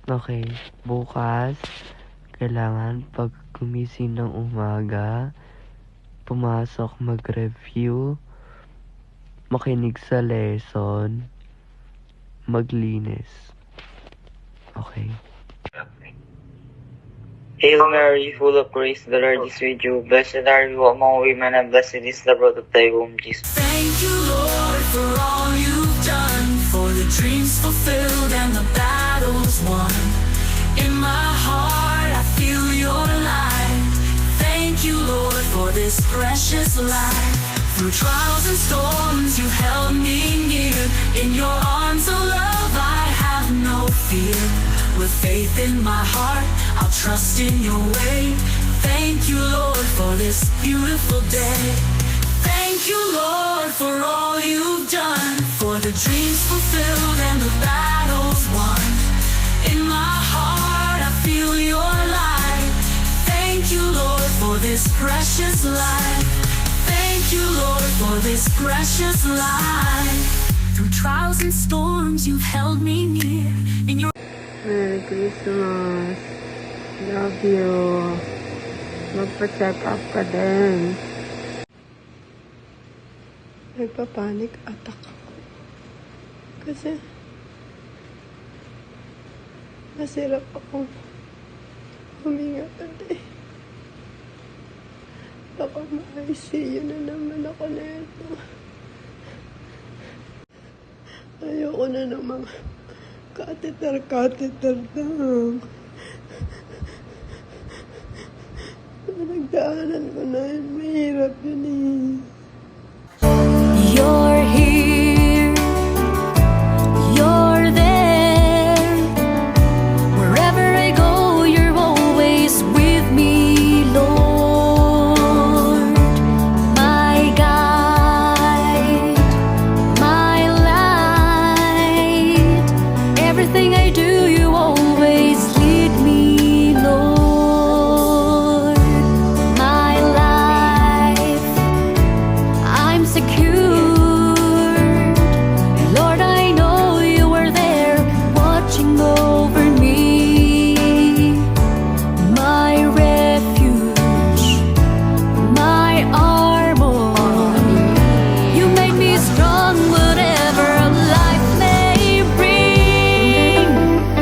Okay, bukas, kailangan pag gumising ng umaga, pumasok mag-review, makinig sa lesson, maglinis. Okay? Hail Mary, full of grace, the Lord is with you. Blessed are you among women, and blessed is the fruit of thy womb, Jesus. Thank you, Lord, for all you've done, for the dreams fulfilled and the battles won. In my heart, I feel your light. Thank you, Lord, for this precious life. Through trials and storms, you held me near. In your arms of love, I have no fear. With faith in my heart, I'll trust in your way. Thank you, Lord, for this beautiful day. Thank you, Lord, for all you've done, for the dreams fulfilled and the battles won. In my heart, I feel your light. Thank you, Lord, for this precious life. Thank you, Lord, for this precious life. Through trials and storms, you've held me near. In your Merry Christmas. Love you. Magpa-check up ka din. Nagpa-panic attack ako. Kasi masirap akong huminga today. Baka ma-ICU na naman ako nito. Ayoko na namang catheter lang. Nagdaanan ko na yun. Mahirap yun eh. You're here, you're there. Wherever I go, you're always with me, Lord. My guide, my light. Everything I do, you always lead me, Lord. My life, I'm secure. Lord, I know you are there watching over me. My refuge, my armor. You make me strong whatever life may bring.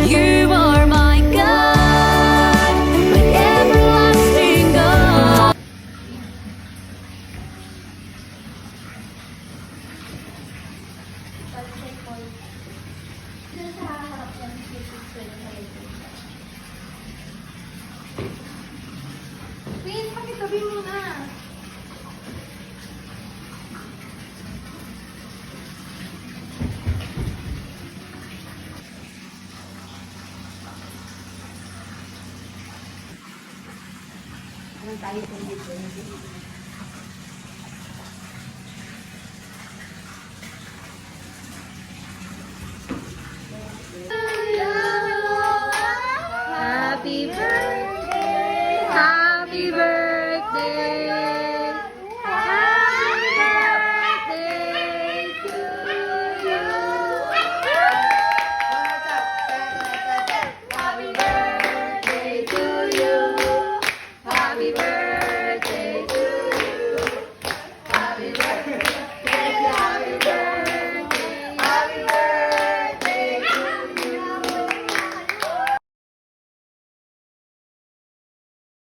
You are my God, my everlasting God. Please, pakitabi mo na. Ano tayo kung dito?